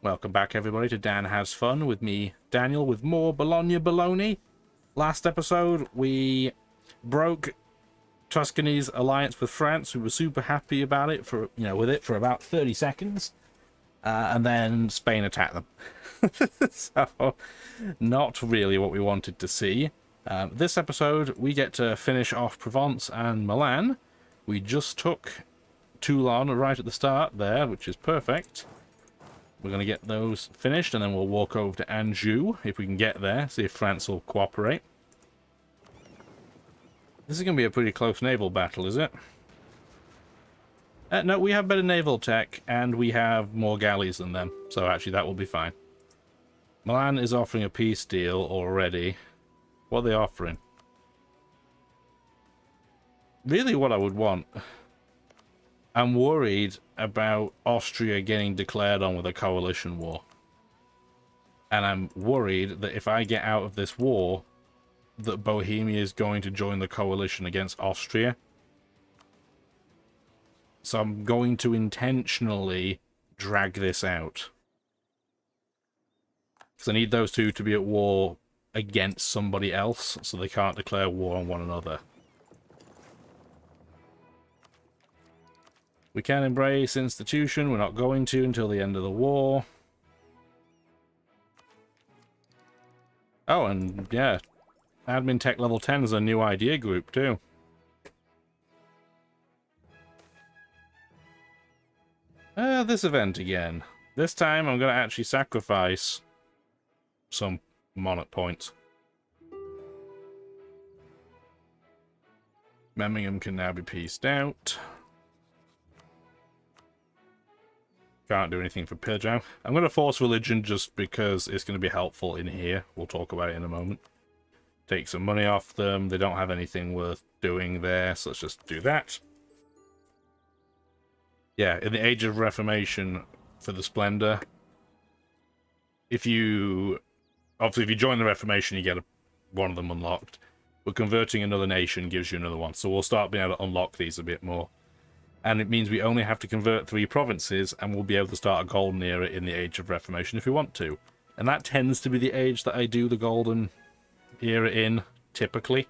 Welcome back, everybody, to Dan Has Fun with me, Daniel, with more Bologna Baloney. Last episode, we broke Tuscany's alliance with France. We were super happy about it with it for about 30 seconds, and then Spain attacked them. So, not really what we wanted to see. This episode, we get to finish off Provence and Milan. We just took Toulon right at the start there, which is perfect. We're going to get those finished, and then we'll walk over to Anjou, if we can get there, see if France will cooperate. This is going to be a pretty close naval battle, is it? No, we have better naval tech, and we have more galleys than them, so actually that will be fine. Milan is offering a peace deal already. What are they offering? Really what I would want... I'm worried about Austria getting declared on with a coalition war. And I'm worried that if I get out of this war, that Bohemia is going to join the coalition against Austria. So I'm going to intentionally drag this out. Because I need those two to be at war against somebody else, so they can't declare war on one another. We can embrace institution. We're not going to until the end of the war. Oh, and yeah, Admin Tech Level 10 is a new idea group too. This event again. This time I'm going to actually sacrifice some monarch points. Memmingen can now be pieced out. Can't do anything for Pijam. I'm going to force religion just because it's going to be helpful in here. We'll talk about it in a moment. Take some money off them. They don't have anything worth doing there, so let's just do that. Yeah, in the Age of Reformation for the Splendor, if you join the Reformation, you get one of them unlocked. But converting another nation gives you another one, so we'll start being able to unlock these a bit more. And it means we only have to convert 3 provinces, and we'll be able to start a golden era in the Age of Reformation if we want to. And that tends to be the age that I do the golden era in, typically.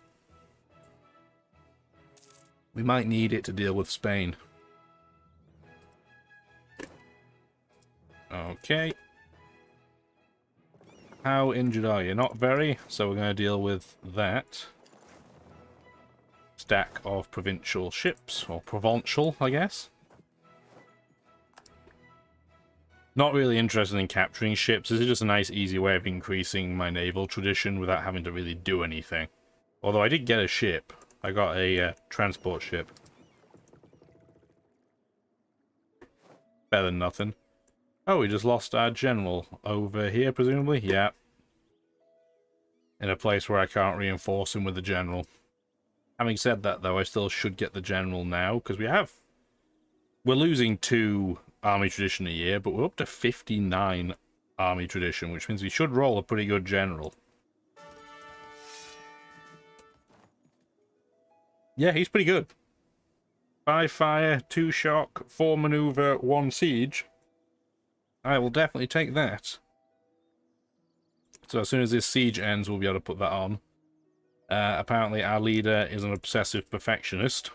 We might need it to deal with Spain. Okay. How injured are you? Not very, so we're going to deal with that. Stack of provincial ships, or provincial, I guess. Not really interested in capturing ships. This is just a nice, easy way of increasing my naval tradition without having to really do anything. Although I did get a ship. I got a transport ship. Better than nothing. Oh, we just lost our general over here, presumably? Yeah. In a place where I can't reinforce him with the general. Having said that, though, I still should get the general now, because we're losing 2 army tradition a year, but we're up to 59 army tradition, which means we should roll a pretty good general. Yeah, he's pretty good. 5 fire, 2 shock, 4 maneuver, 1 siege. I will definitely take that. So as soon as this siege ends, we'll be able to put that on. Apparently our leader is an obsessive perfectionist.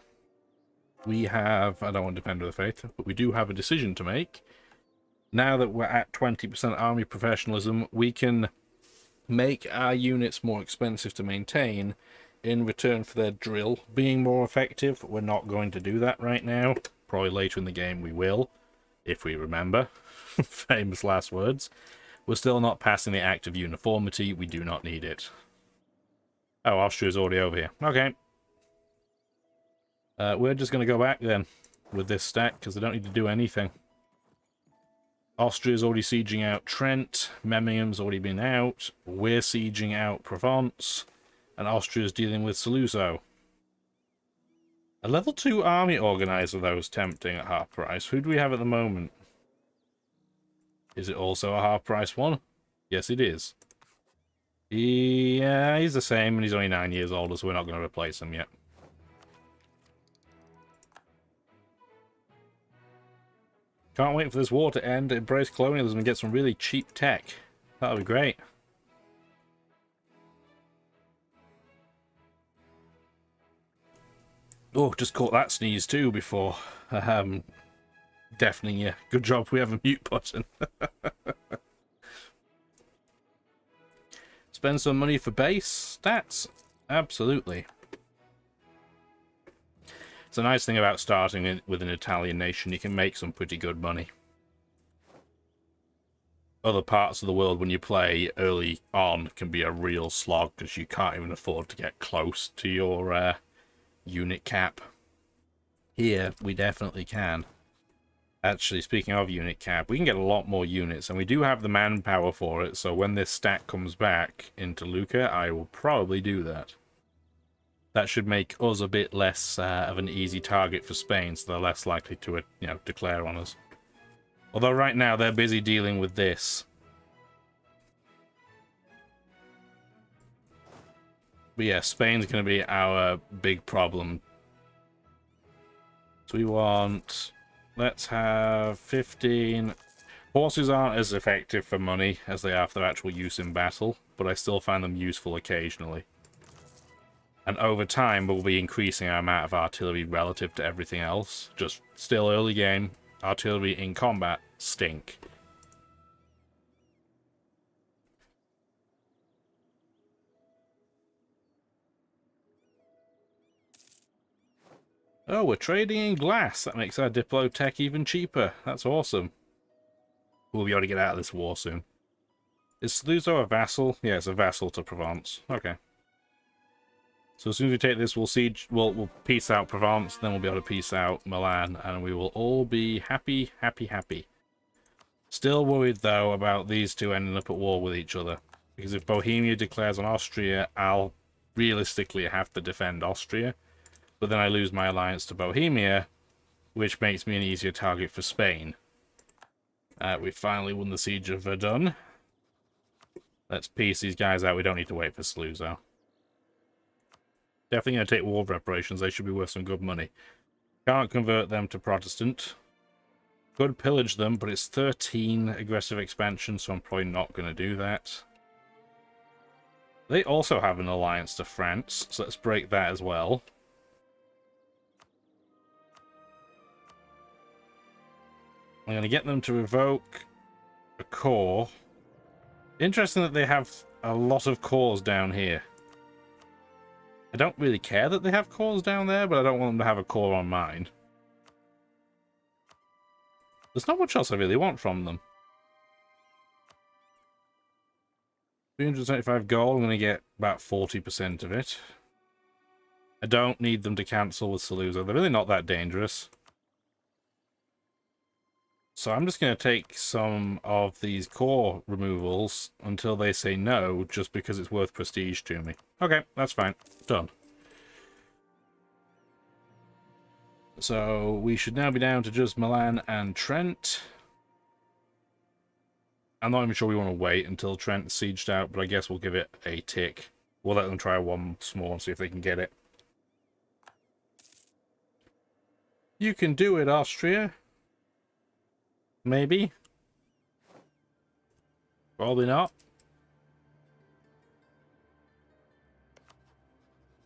We have, I don't want to defend of the faith, but we do have a decision to make. Now that we're at 20% army professionalism, we can make our units more expensive to maintain in return for their drill being more effective. We're not going to do that right now. Probably later in the game we will, if we remember. Famous last words. We're still not passing the Act of Uniformity. We do not need it. Oh, Austria's already over here. Okay. We're just going to go back then with this stack, because they don't need to do anything. Austria's already sieging out Trent. Memmingem's already been out. We're sieging out Provence. And Austria's dealing with Saluzzo. A level 2 army organizer, though, is tempting at half price. Who do we have at the moment? Is it also a half price one? Yes, it is. Yeah, he's the same, and he's only 9 years older, so we're not going to replace him yet. Can't wait for this war to end, embrace colonialism, and get some really cheap tech. That'll be great. Oh, just caught that sneeze too before deafening you. Good job we have a mute button. Spend some money for base stats? Absolutely. It's a nice thing about starting with an Italian nation. You can make some pretty good money. Other parts of the world, when you play early on, can be a real slog because you can't even afford to get close to your unit cap. Here, we definitely can. Actually, speaking of unit cap, we can get a lot more units, and we do have the manpower for it, so when this stack comes back into Lucca, I will probably do that. That should make us a bit less of an easy target for Spain, so they're less likely to, declare on us. Although right now, they're busy dealing with this. But yeah, Spain's going to be our big problem. So we want... Let's have 15. Horses aren't as effective for money as they are for their actual use in battle, but I still find them useful occasionally. And over time, we'll be increasing our amount of artillery relative to everything else. Just still early game, artillery in combat stink. Oh, we're trading in glass. That makes our Diplo tech even cheaper. That's awesome. We'll be able to get out of this war soon. Is Saluzzo a vassal? Yeah, it's a vassal to Provence. Okay. So as soon as we take this, we'll peace out Provence, then we'll be able to peace out Milan, and we will all be happy, happy, happy. Still worried, though, about these two ending up at war with each other. Because if Bohemia declares on Austria, I'll realistically have to defend Austria. But then I lose my alliance to Bohemia, which makes me an easier target for Spain. We finally won the siege of Verdun. Let's piece these guys out. We don't need to wait for Saluzzo. Definitely going to take war reparations. They should be worth some good money. Can't convert them to Protestant. Could pillage them, but it's 13 aggressive expansion, so I'm probably not going to do that. They also have an alliance to France, so let's break that as well. I'm going to get them to revoke a core. Interesting that they have a lot of cores down here. I don't really care that they have cores down there, but I don't want them to have a core on mine. There's not much else I really want from them. 375 gold, I'm going to get about 40% of it. I don't need them to cancel with Saluzzo. They're really not that dangerous. So I'm just going to take some of these core removals until they say no, just because it's worth prestige to me. Okay, that's fine. Done. So we should now be down to just Milan and Trent. I'm not even sure we want to wait until Trent's sieged out, but I guess we'll give it a tick. We'll let them try once more and see if they can get it. You can do it, Austria. Maybe. Probably not.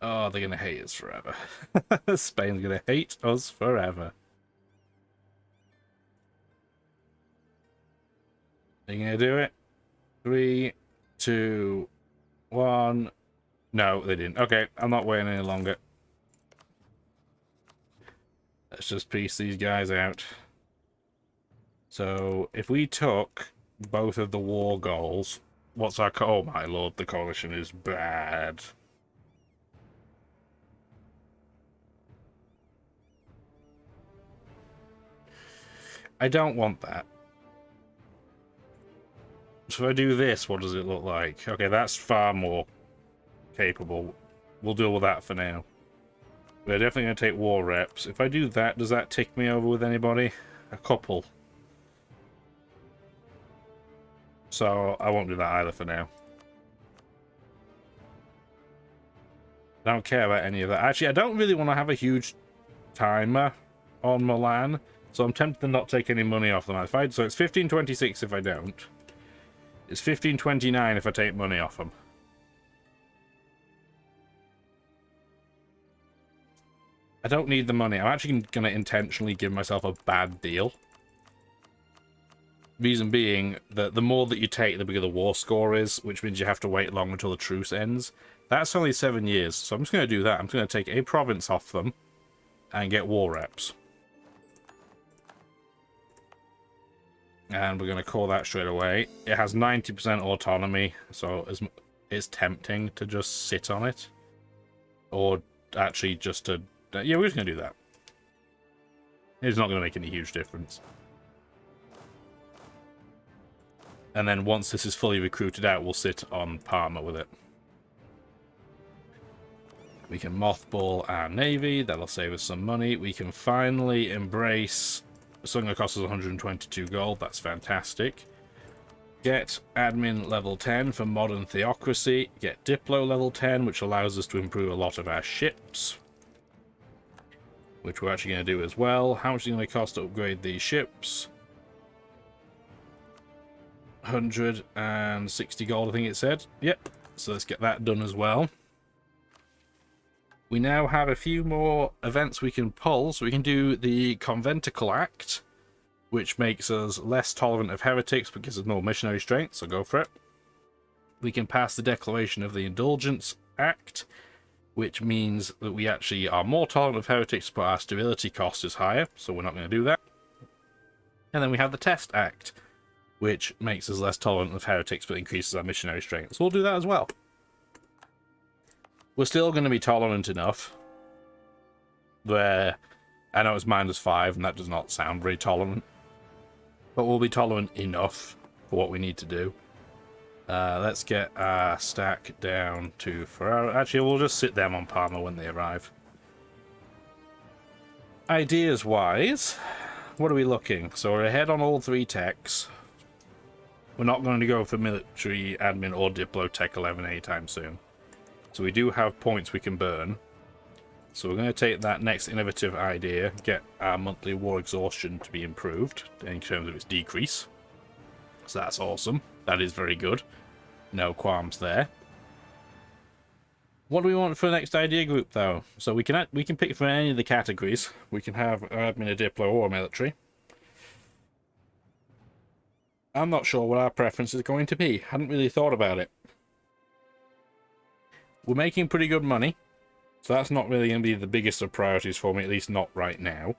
Oh, they're going to hate us forever. Spain's going to hate us forever. Are you going to do it? 3, 2, 1. No, they didn't. Okay, I'm not waiting any longer. Let's just piece these guys out. So, if we took both of the war goals, what's our... Oh my lord, the coalition is bad. I don't want that. So if I do this, what does it look like? Okay, that's far more capable. We'll deal with that for now. We're definitely going to take war reps. If I do that, does that tick me over with anybody? A couple. So I won't do that either for now. I don't care about any of that. Actually, I don't really want to have a huge timer on Milan. So I'm tempted to not take any money off them. So it's 1526 if I don't. It's 1529 if I take money off them. I don't need the money. I'm actually going to intentionally give myself a bad deal. Reason being that the more that you take, the bigger the war score is, which means you have to wait long until the truce ends. That's only 7 years, so I'm just going to do that. I'm going to take a province off them and get war reps. And we're going to call that straight away. It has 90% autonomy, so it's tempting to just sit on it. Or actually just to... Yeah, we're just going to do that. It's not going to make any huge difference. And then once this is fully recruited out, we'll sit on Parma with it. We can mothball our navy. That'll save us some money. We can finally embrace... It's only going to cost us 122 gold. That's fantastic. Get admin level 10 for modern theocracy. Get Diplo level 10, which allows us to improve a lot of our ships. Which we're actually going to do as well. How much is it going to cost to upgrade these ships? 160 gold, I think it said. Yep. So let's get that done as well. We now have a few more events we can pull. So we can do the Conventicle Act, which makes us less tolerant of heretics but gives us more missionary strength, so go for it. We can pass the Declaration of the Indulgence Act, which means that we actually are more tolerant of heretics, but our stability cost is higher, so we're not going to do that. And then we have the Test Act, which makes us less tolerant of heretics, but increases our missionary strength. So we'll do that as well. We're still going to be tolerant enough where I know it's -5, and that does not sound very tolerant. But we'll be tolerant enough for what we need to do. Let's get our stack down to Ferrara. Actually, we'll just sit them on Parma when they arrive. Ideas-wise, what are we looking? So we're ahead on all 3 techs. We're not going to go for military, admin, or Diplo Tech 11 anytime soon. So we do have points we can burn. So we're going to take that next innovative idea, get our monthly war exhaustion to be improved in terms of its decrease. So that's awesome. That is very good. No qualms there. What do we want for the next idea group, though? So we can pick from any of the categories. We can have admin, a Diplo, or military. I'm not sure what our preference is going to be. Hadn't really thought about it. We're making pretty good money, so that's not really going to be the biggest of priorities for me, at least not right now.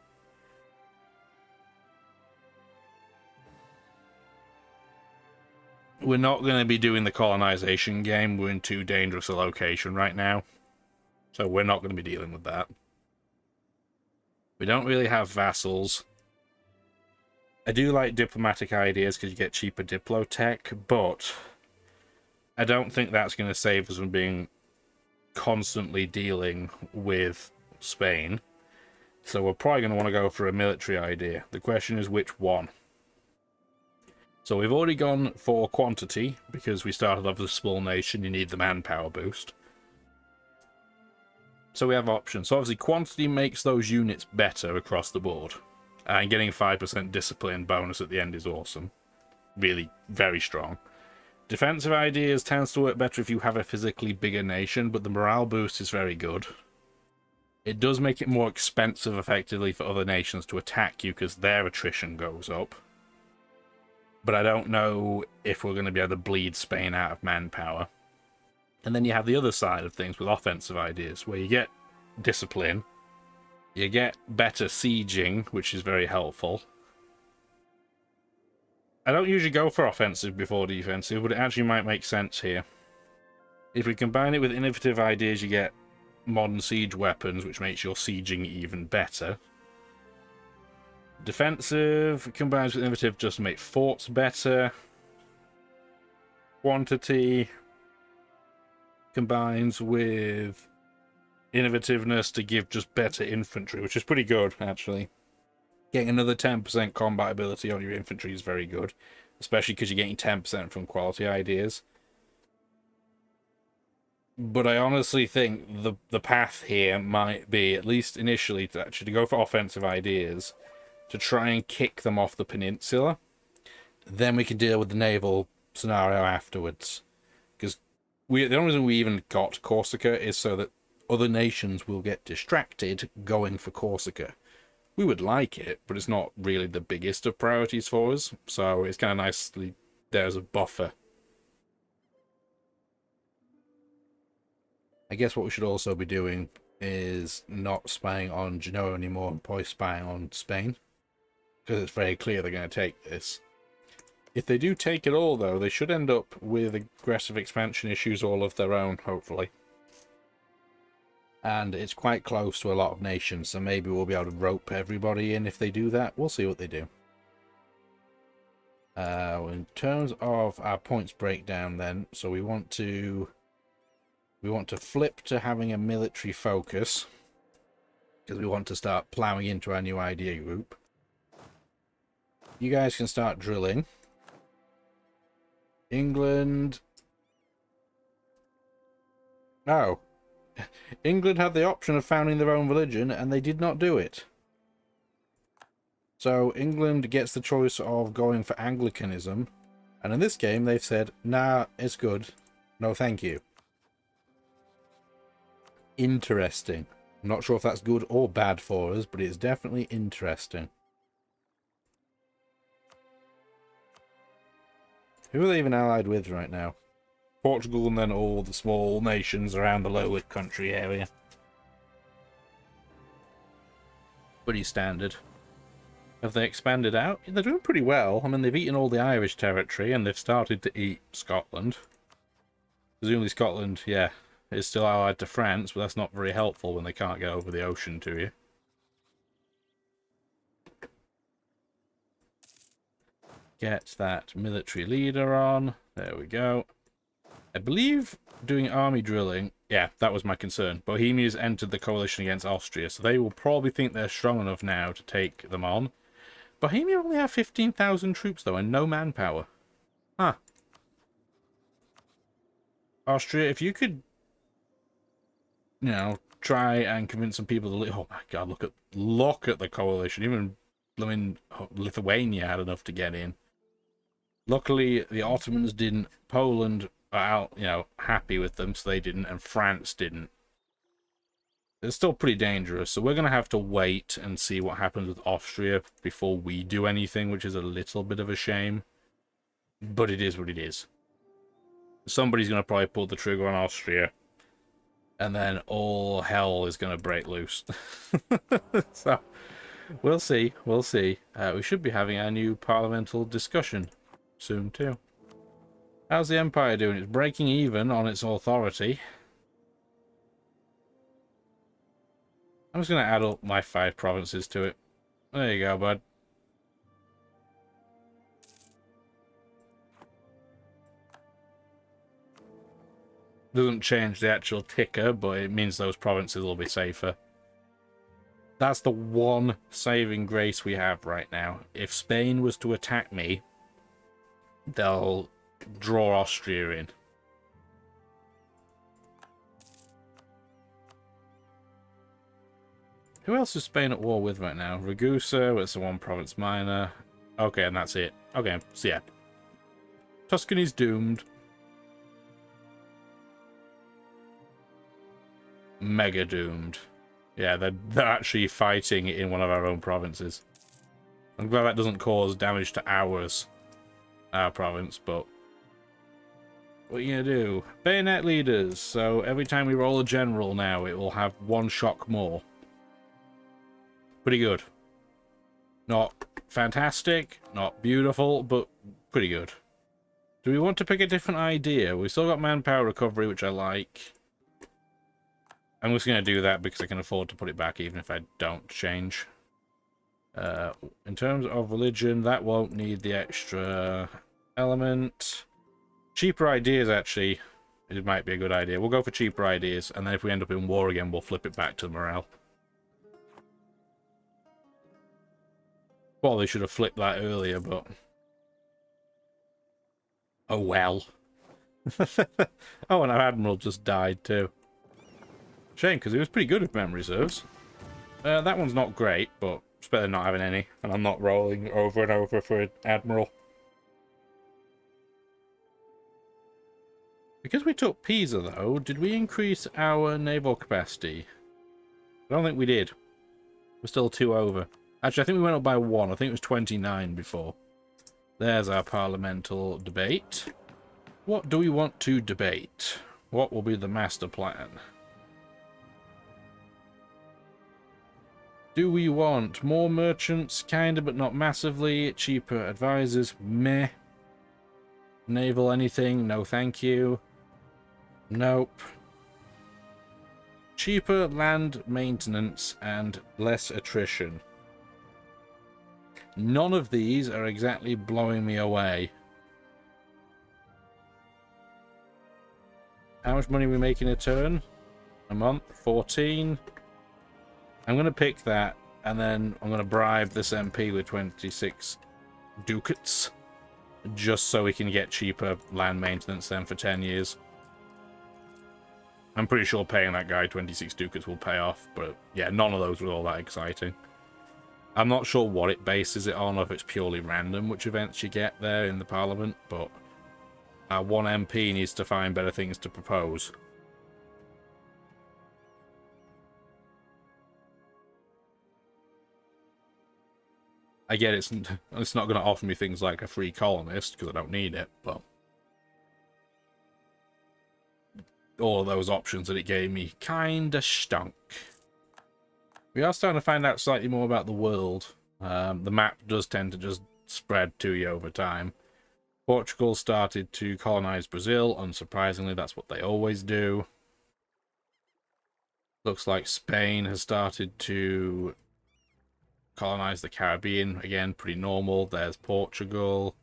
We're not going to be doing the colonization game. We're in too dangerous a location right now, so we're not going to be dealing with that. We don't really have vassals. I do like diplomatic ideas because you get cheaper Diplo tech, but I don't think that's going to save us from being constantly dealing with Spain. So we're probably going to want to go for a military idea. The question is which one. So we've already gone for quantity because we started off as a small nation. You need the manpower boost. So we have options. So obviously quantity makes those units better across the board. And getting 5% discipline bonus at the end is awesome. Really very strong. Defensive ideas tends to work better if you have a physically bigger nation, but the morale boost is very good. It does make it more expensive, effectively, for other nations to attack you because their attrition goes up. But I don't know if we're going to be able to bleed Spain out of manpower. And then you have the other side of things with offensive ideas, where you get discipline, you get better sieging, which is very helpful. I don't usually go for offensive before defensive, but it actually might make sense here. If we combine it with innovative ideas, you get modern siege weapons, which makes your sieging even better. Defensive combines with innovative just to make forts better. Quantity combines with innovativeness to give just better infantry, which is pretty good, actually. Getting another 10% combat ability on your infantry is very good, especially because you're getting 10% from quality ideas. But I honestly think the path here might be, at least initially, to actually go for offensive ideas, to try and kick them off the peninsula. Then we can deal with the naval scenario afterwards. Because the only reason we even got Corsica is so that other nations will get distracted going for Corsica. We would like it, but it's not really the biggest of priorities for us. So it's kind of nicely there's a buffer. I guess what we should also be doing is not spying on Genoa anymore and probably spying on Spain. Because it's very clear they're going to take this. If they do take it all, though, they should end up with aggressive expansion issues all of their own, hopefully. And it's quite close to a lot of nations, so maybe we'll be able to rope everybody in if they do that. We'll see what they do. In terms of our points breakdown then, so we want to flip to having a military focus, because we want to start ploughing into our new idea group. You guys can start drilling. England... Oh. England had the option of founding their own religion, and they did not do it. So England gets the choice of going for Anglicanism, and in this game they've said, nah, it's good. No thank you. Interesting. I'm not sure if that's good or bad for us, but it's definitely interesting. Who are they even allied with right now? Portugal and then all the small nations around the lower country area. Pretty standard. Have they expanded out? They're doing pretty well. I mean, they've eaten all the Irish territory and they've started to eat Scotland. Presumably Scotland, yeah, is still allied to France, but that's not very helpful when they can't get over the ocean to you. Get that military leader on. There we go. I believe doing army drilling, yeah, that was my concern. Bohemia's entered the coalition against Austria, so they will probably think they're strong enough now to take them on. Bohemia only have 15,000 troops, though, and no manpower. Huh. Austria, if you could, you know, try and convince some people to... Oh, my God, look at the coalition. Even, I mean, Lithuania had enough to get in. Luckily, the Ottomans didn't. Poland are out, you know, happy with them, so they didn't, and France didn't. It's still pretty dangerous, so we're going to have to wait and see what happens with Austria before we do anything, which is a little bit of a shame. But it is what it is. Somebody's going to probably pull the trigger on Austria, and then all hell is going to break loose. So, we'll see, we'll see. We should be having our new parliamentary discussion soon, too. How's the Empire doing? It's breaking even on its authority. I'm just going to add up my 5 provinces to it. There you go, bud. Doesn't change the actual ticker, but it means those provinces will be safer. That's the one saving grace we have right now. If Spain was to attack me, they'll draw Austria in. Who else is Spain at war with right now? Ragusa, it's a 1 province minor. Okay, and that's it. Okay, so yeah. Tuscany's doomed. Mega doomed. Yeah, they're actually fighting in one of our own provinces. I'm glad that doesn't cause damage to our province, but what are you gonna do? Bayonet leaders. So every time we roll a general now, it will have 1 shock more. Pretty good. Not fantastic, not beautiful, but pretty good. Do we want to pick a different idea? We've still got manpower recovery, which I like. I'm just going to do that because I can afford to put it back even if I don't change. In terms of religion, that won't need the extra element. Cheaper ideas, actually, it might be a good idea. We'll go for cheaper ideas, and then if we end up in war again, we'll flip it back to morale. Well, they should have flipped that earlier, but... oh well. Oh, and our admiral just died too. Shame, because he was pretty good if memory serves. That one's not great, but It's better than not having any, and I'm not rolling over and over for an admiral. Because we took Pisa, though, did we increase our naval capacity? I don't think we did. We're still 2 over. Actually, I think we went up by 1. I think it was 29 before. There's our parliamentary debate. What do we want to debate? What will be the master plan? Do we want more merchants? Kinda, but not massively. Cheaper advisors? Meh. Naval anything? No thank you. Nope. Cheaper land maintenance and less attrition. None of these are exactly blowing me away. How much money are we making a turn? A month? 14. I'm going to pick that, and then I'm going to bribe this MP with 26 ducats, just so we can get cheaper land maintenance then for 10 years. I'm pretty sure paying that guy 26 ducats will pay off, but yeah, none of those were all that exciting. I'm not sure what it bases it on, or if it's purely random which events you get there in the Parliament, but our one MP needs to find better things to propose. I get it's not going to offer me things like a free colonist, because I don't need it, but all of those options that it gave me kinda stunk. We are starting to find out slightly more about the world. The map does tend to just spread to you over time. Portugal started to colonize Brazil. Unsurprisingly, that's what they always do. Looks like Spain has started to colonize the Caribbean. Again, pretty normal. There's Portugal.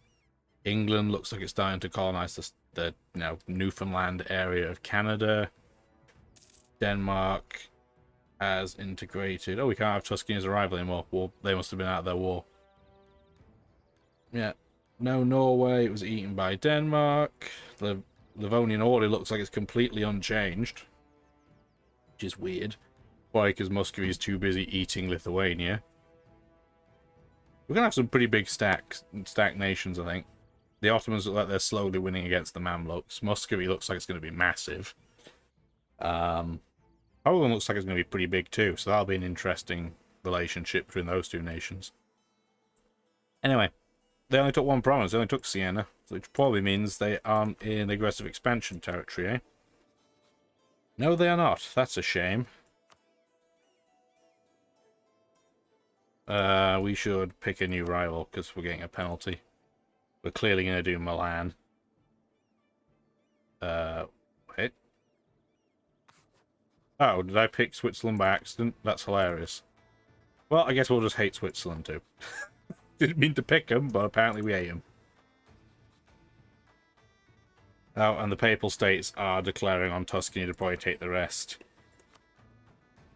England looks like it's starting to colonize the Newfoundland area of Canada. Denmark has integrated. Oh, we can't have Tuscany as a rival anymore. Well, they must have been out of their war. Yeah. No, Norway. It was eaten by Denmark. The Livonian order looks like it's completely unchanged, which is weird. Why? Because Muscovy is too busy eating Lithuania. We're gonna have some pretty big stacked nations, I think. The Ottomans look like they're slowly winning against the Mamluks. Muscovy looks like it's going to be massive. Poland looks like it's going to be pretty big too, so that'll be an interesting relationship between those two nations. Anyway, they only took one province. They only took Siena, which probably means they aren't in aggressive expansion territory, eh? No, they are not. That's a shame. We should pick a new rival, because we're getting a penalty. We're clearly going to do Milan. Wait. Oh, did I pick Switzerland by accident? That's hilarious. Well, I guess we'll just hate Switzerland too. Didn't mean to pick them, but apparently we hate them. Oh, and the Papal States are declaring on Tuscany to probably take the rest.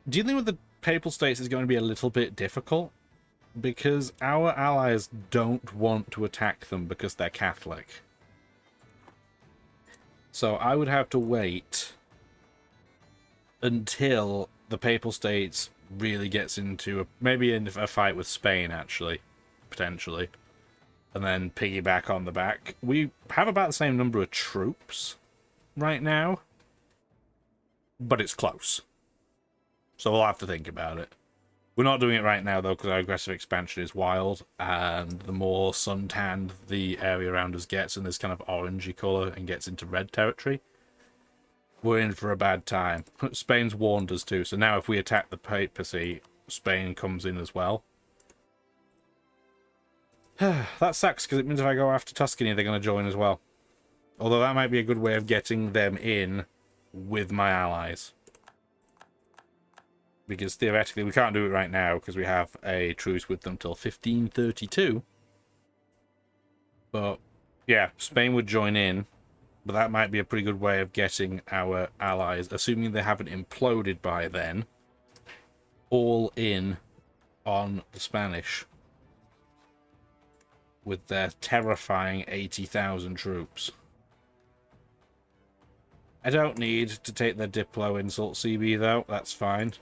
Dealing with the Papal States is going to be a little bit difficult, because our allies don't want to attack them because they're Catholic. So I would have to wait until the Papal States really gets into maybe a fight with Spain, actually, potentially, and then piggyback on the back. We have about the same number of troops right now, but it's close. So we'll have to think about it. We're not doing it right now, though, because our aggressive expansion is wild, and the more suntanned the area around us gets in this kind of orangey colour and gets into red territory, we're in for a bad time. Spain's warned us too, so now if we attack the papacy, Spain comes in as well. That sucks, because it means if I go after Tuscany, they're going to join as well. Although that might be a good way of getting them in with my allies. Because theoretically we can't do it right now because we have a truce with them till 1532. But yeah, Spain would join in, but that might be a pretty good way of getting our allies, assuming they haven't imploded by then, all in on the Spanish with their terrifying 80,000 troops. I don't need to take their Diplo insult CB though, that's fine.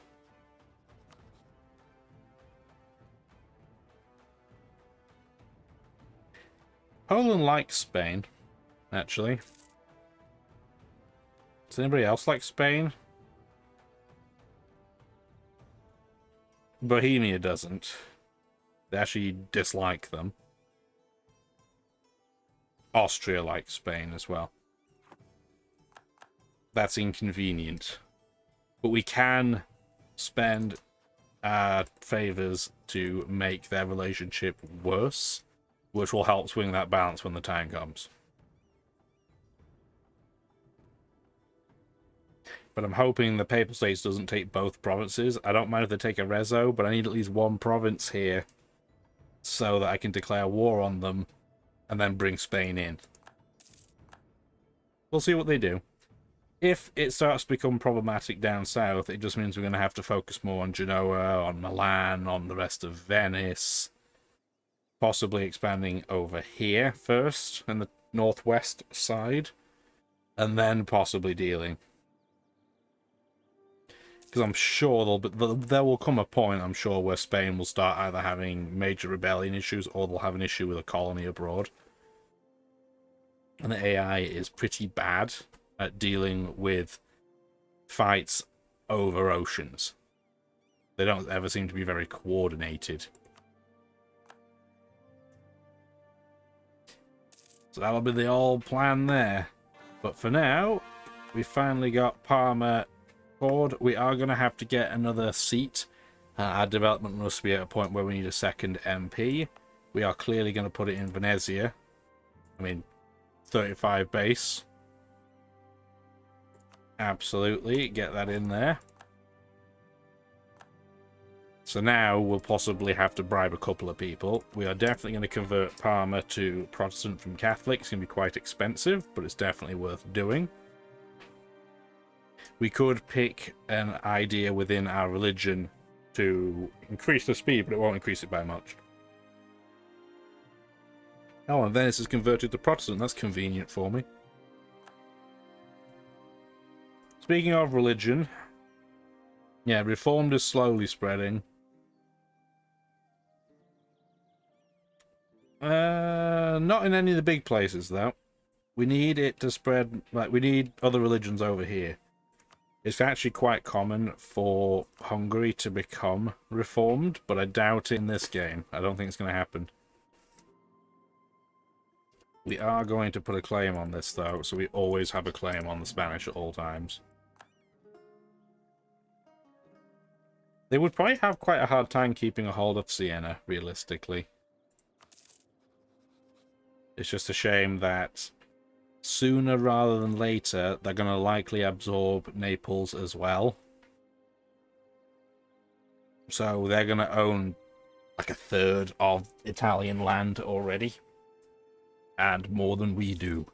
Poland likes Spain, actually. Does anybody else like Spain? Bohemia doesn't. They actually dislike them. Austria likes Spain as well. That's inconvenient. But we can spend favors to make their relationship worse, which will help swing that balance when the time comes. But I'm hoping the Papal States doesn't take both provinces. I don't mind if they take a reso, but I need at least one province here so that I can declare war on them and then bring Spain in. We'll see what they do. If it starts to become problematic down south, it just means we're going to have to focus more on Genoa, on Milan, on the rest of Venice. Possibly expanding over here first, in the northwest side. And then possibly dealing. Because I'm sure there will come a point, I'm sure, where Spain will start either having major rebellion issues or they'll have an issue with a colony abroad. And the AI is pretty bad at dealing with fights over oceans. They don't ever seem to be very coordinated. So that'll be the old plan there. But for now, we finally got Parma board. We are going to have to get another seat. Our development must be at a point where we need a second MP. We are clearly going to put it in Venezia. I mean, 35 base. Absolutely, get that in there. So now we'll possibly have to bribe a couple of people. We are definitely going to convert Parma to Protestant from Catholic. It's going to be quite expensive, but it's definitely worth doing. We could pick an idea within our religion to increase the speed, but it won't increase it by much. Oh, and Venice is converted to Protestant. That's convenient for me. Speaking of religion, yeah, Reformed is slowly spreading. Not in any of the big places, though. We need it to spread, like, we need other religions over here. It's actually quite common for Hungary to become Reformed, but I doubt it in this game. I don't think it's going to happen. We are going to put a claim on this, though, so we always have a claim on the Spanish at all times. They would probably have quite a hard time keeping a hold of Siena, realistically. It's just a shame that sooner rather than later, they're going to likely absorb Naples as well. So they're going to own like a third of Italian land already. And more than we do.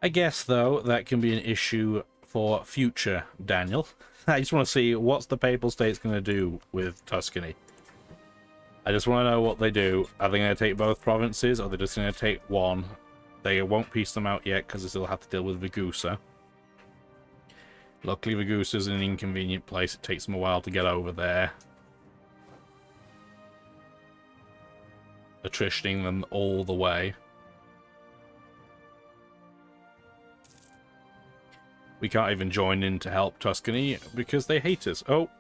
I guess, though, that can be an issue for future Daniel. I just want to see what's the Papal States going to do with Tuscany. I just want to know what they do. Are they going to take both provinces, or are they just going to take one? They won't piece them out yet, because they still have to deal with Ragusa. Luckily, Ragusa is an inconvenient place. It takes them a while to get over there. Attritioning them all the way. We can't even join in to help Tuscany because they hate us. Oh,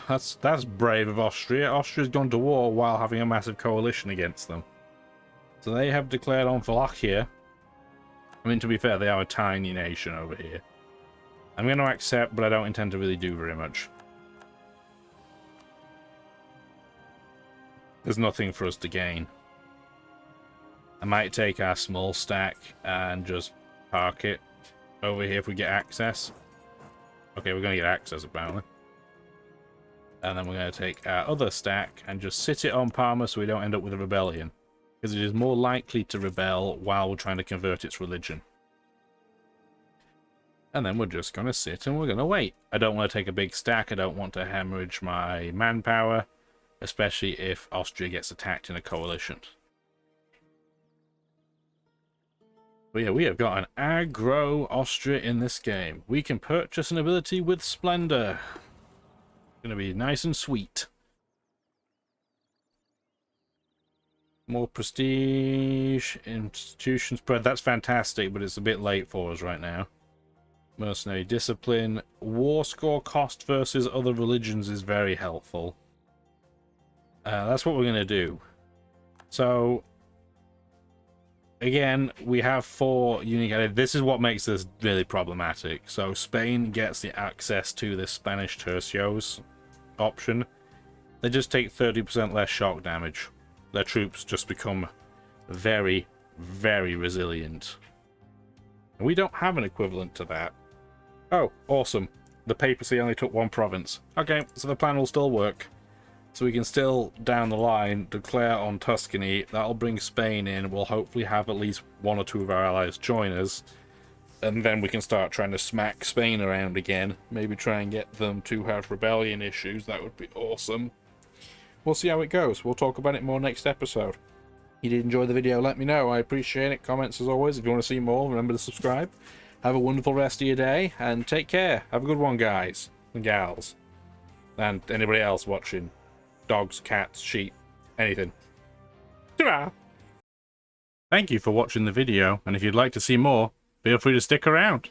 that's brave of Austria. Austria's gone to war while having a massive coalition against them. So they have declared on Wallachia. I mean, to be fair, they are a tiny nation over here. I'm going to accept, but I don't intend to really do very much. There's nothing for us to gain. I might take our small stack and just park it over here if we get access. Okay, we're going to get access, apparently. And then we're going to take our other stack and just sit it on Parma so we don't end up with a rebellion. Because it is more likely to rebel while we're trying to convert its religion. And then we're just going to sit and we're going to wait. I don't want to take a big stack. I don't want to hemorrhage my manpower. Especially if Austria gets attacked in a coalition. But yeah, we have got an aggro Austria in this game. We can purchase an ability with Splendor. Gonna be nice and sweet. More prestige, institution spread. That's fantastic, but it's a bit late for us right now. Mercenary discipline. War score cost versus other religions is very helpful. That's what we're going to do. So, again, we have 4 unique... This is what makes this really problematic. So, Spain gets the access to this Spanish tercios option. They just take 30% less shock damage. Their troops just become very, very resilient. And we don't have an equivalent to that. Oh, awesome. The papacy only took 1 province. Okay, so the plan will still work. So we can still, down the line, declare on Tuscany. That'll bring Spain in. We'll hopefully have at least 1 or 2 of our allies join us. And then we can start trying to smack Spain around again. Maybe try and get them to have rebellion issues. That would be awesome. We'll see how it goes. We'll talk about it more next episode. If you did enjoy the video, let me know. I appreciate it. Comments as always. If you want to see more, remember to subscribe. Have a wonderful rest of your day, and take care. Have a good one, guys and gals. And anybody else watching. Dogs, cats, sheep, anything. Ta-ra! Thank you for watching the video, and if you'd like to see more, feel free to stick around.